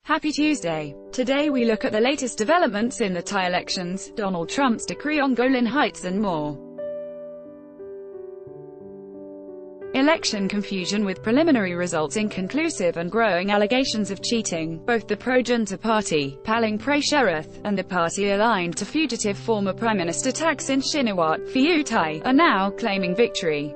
Happy Tuesday. Today we look at the latest developments in the Thai elections, Donald Trump's decree on Golan Heights and more. Election confusion with preliminary results inconclusive and growing allegations of cheating. Both the pro-junta party, Palang Pracharath, and the party aligned to fugitive former Prime Minister Thaksin Shinawatra, are now claiming victory.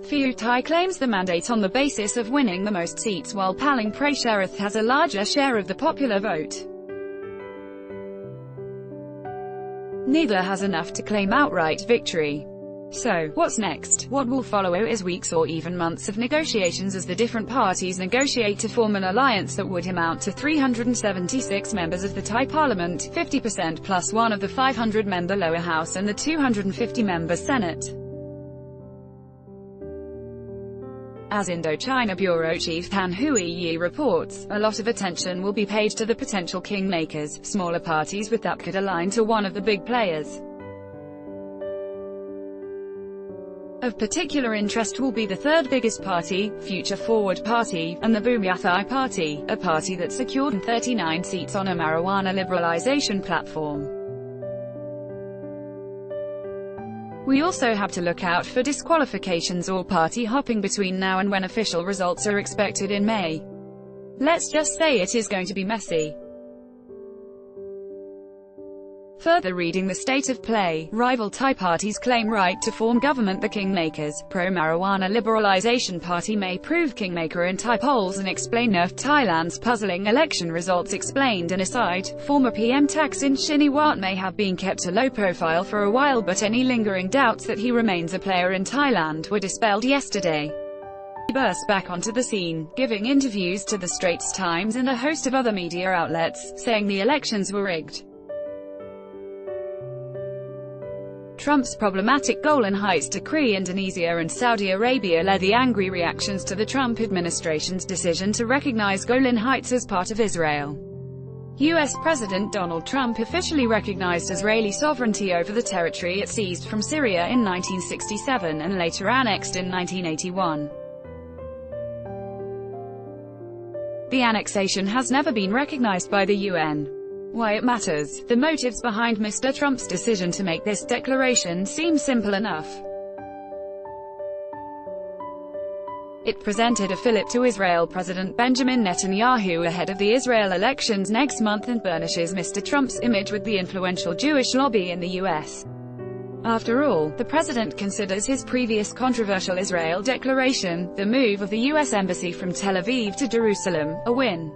Fugitive claims the mandate on the basis of winning the most seats, while Palang Pracharath has a larger share of the popular vote. Neither has enough to claim outright victory. So, what's next? What will follow is weeks or even months of negotiations as the different parties negotiate to form an alliance that would amount to 376 members of the Thai parliament, 50% plus one of the 500-member lower house and the 250-member Senate. As Indochina Bureau Chief Tan Hui reports, a lot of attention will be paid to the potential kingmakers, smaller parties with that could align to one of the big players. Of particular interest will be the third biggest party, Future Forward Party, and the Bhumiathai Party, a party that secured 39 seats on a marijuana liberalization platform. We also have to look out for disqualifications or party hopping between now and when official results are expected in May. Let's just say it is going to be messy. Further reading the state of play, rival Thai parties claim right to form government. The kingmakers, pro-marijuana liberalization party may prove kingmaker in Thai polls and explain of Thailand's puzzling election results. Explained. An aside, former PM Thaksin Shinawatra may have been kept a low profile for a while, but any lingering doubts that he remains a player in Thailand were dispelled yesterday. He burst back onto the scene, giving interviews to the Straits Times and a host of other media outlets, saying the elections were rigged. Trump's problematic Golan Heights decree. Indonesia and Saudi Arabia led the angry reactions to the Trump administration's decision to recognize Golan Heights as part of Israel. U.S. President Donald Trump officially recognized Israeli sovereignty over the territory it seized from Syria in 1967 and later annexed in 1981. The annexation has never been recognized by the UN. Why it matters. The motives behind Mr. Trump's decision to make this declaration seem simple enough. It presented a fillip to Israel President Benjamin Netanyahu ahead of the Israel elections next month and burnishes Mr. Trump's image with the influential Jewish lobby in the U.S. After all, the president considers his previous controversial Israel declaration, the move of the U.S. Embassy from Tel Aviv to Jerusalem, a win.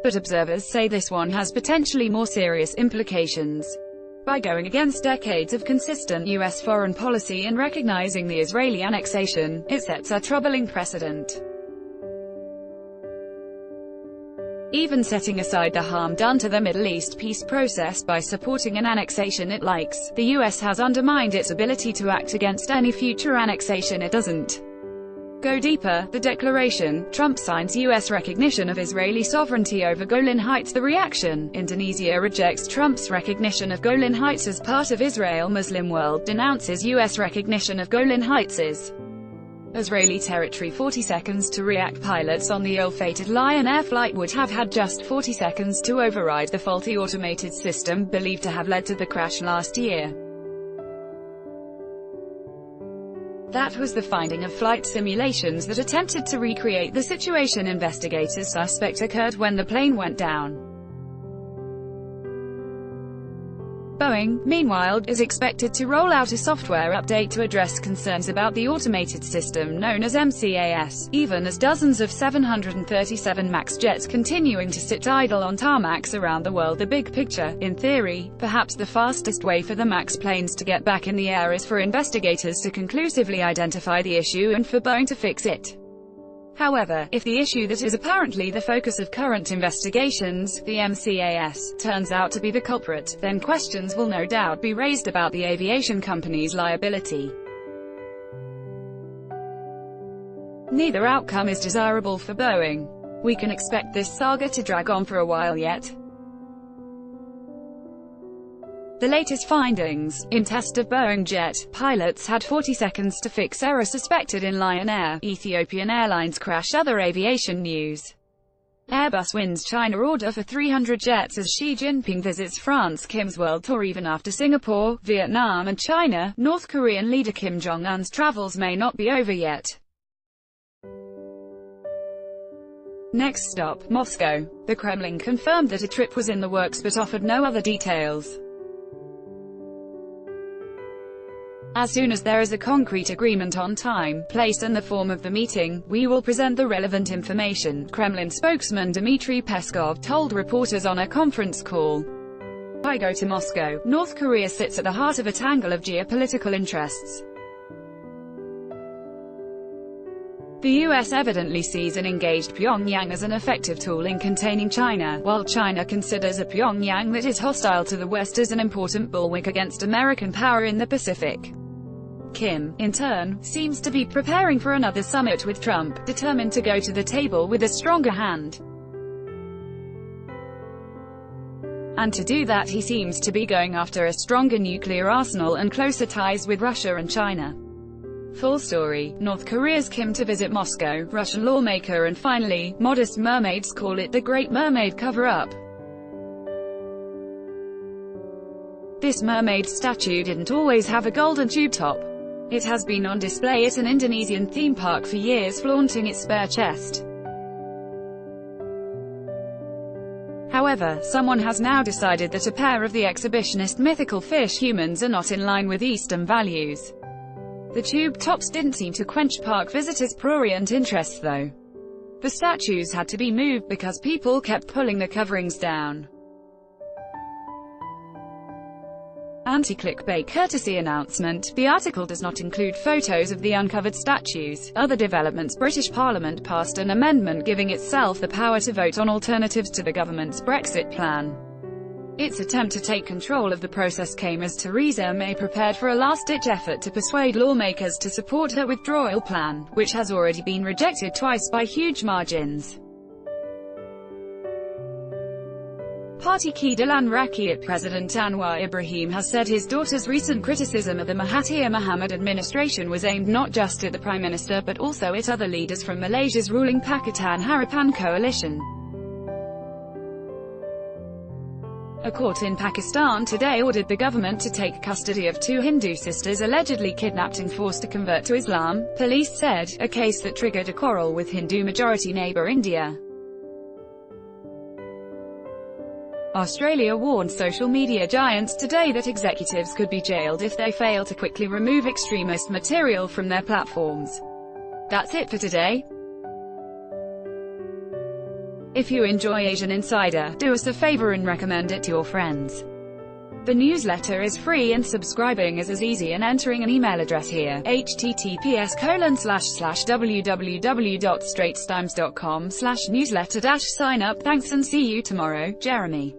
But observers say this one has potentially more serious implications. By going against decades of consistent U.S. foreign policy and recognizing the Israeli annexation, it sets a troubling precedent. Even setting aside the harm done to the Middle East peace process by supporting an annexation it likes, the U.S. has undermined its ability to act against any future annexation it doesn't. Go deeper, the declaration, Trump signs U.S. recognition of Israeli sovereignty over Golan Heights. The reaction, Indonesia rejects Trump's recognition of Golan Heights as part of Israel. Muslim world denounces U.S. recognition of Golan Heights as Israeli territory. 40 seconds to react. Pilots on the ill-fated Lion Air flight would have had just 40 seconds to override the faulty automated system believed to have led to the crash last year. That was the finding of flight simulations that attempted to recreate the situation. Investigators suspect occurred when the plane went down. Boeing, meanwhile, is expected to roll out a software update to address concerns about the automated system known as MCAS, even as dozens of 737 MAX jets continuing to sit idle on tarmacs around the world. The big picture, in theory, perhaps the fastest way for the MAX planes to get back in the air is for investigators to conclusively identify the issue and for Boeing to fix it. However, if the issue that is apparently the focus of current investigations, the MCAS, turns out to be the culprit, then questions will no doubt be raised about the aviation company's liability. Neither outcome is desirable for Boeing. We can expect this saga to drag on for a while yet. The latest findings. In test of Boeing jet, pilots had 40 seconds to fix error suspected in Lion Air, Ethiopian Airlines crash. Other aviation news. Airbus wins China order for 300 jets as Xi Jinping visits France. Kim's world tour. Even after Singapore, Vietnam and China, North Korean leader Kim Jong-un's travels may not be over yet. Next stop, Moscow. The Kremlin confirmed that a trip was in the works but offered no other details. As soon as there is a concrete agreement on time, place and the form of the meeting, we will present the relevant information, Kremlin spokesman Dmitry Peskov told reporters on a conference call. I go to Moscow. North Korea sits at the heart of a tangle of geopolitical interests. The US evidently sees an engaged Pyongyang as an effective tool in containing China, while China considers a Pyongyang that is hostile to the West as an important bulwark against American power in the Pacific. Kim, in turn, seems to be preparing for another summit with Trump, determined to go to the table with a stronger hand. And to do that he seems to be going after a stronger nuclear arsenal and closer ties with Russia and China. Full story. North Korea's Kim to visit Moscow, Russian lawmaker. And finally, modest mermaids call it the Great Mermaid cover-up. This mermaid statue didn't always have a golden tube top. It has been on display at an Indonesian theme park for years, flaunting its bare chest. However, someone has now decided that a pair of the exhibitionist mythical fish humans are not in line with Eastern values. The tube tops didn't seem to quench park visitors' prurient interest though. The statues had to be moved because people kept pulling the coverings down. Anti-clickbait courtesy announcement. The article does not include photos of the uncovered statues. Other developments. British Parliament passed an amendment giving itself the power to vote on alternatives to the government's Brexit plan. Its attempt to take control of the process came as Theresa May prepared for a last-ditch effort to persuade lawmakers to support her withdrawal plan, which has already been rejected twice by huge margins. Party Keadilan Rakyat. President Anwar Ibrahim has said his daughter's recent criticism of the Mahathir Mohamad administration was aimed not just at the Prime Minister but also at other leaders from Malaysia's ruling Pakatan Harapan coalition. A court in Pakistan today ordered the government to take custody of two Hindu sisters allegedly kidnapped and forced to convert to Islam, police said, a case that triggered a quarrel with Hindu-majority neighbour India. Australia warned social media giants today that executives could be jailed if they fail to quickly remove extremist material from their platforms. That's it for today. If you enjoy Asian Insider, do us a favor and recommend it to your friends. The newsletter is free and subscribing is as easy and entering an email address here, https://www.straitstimes.com/newsletter-sign up. Thanks and see you tomorrow, Jeremy.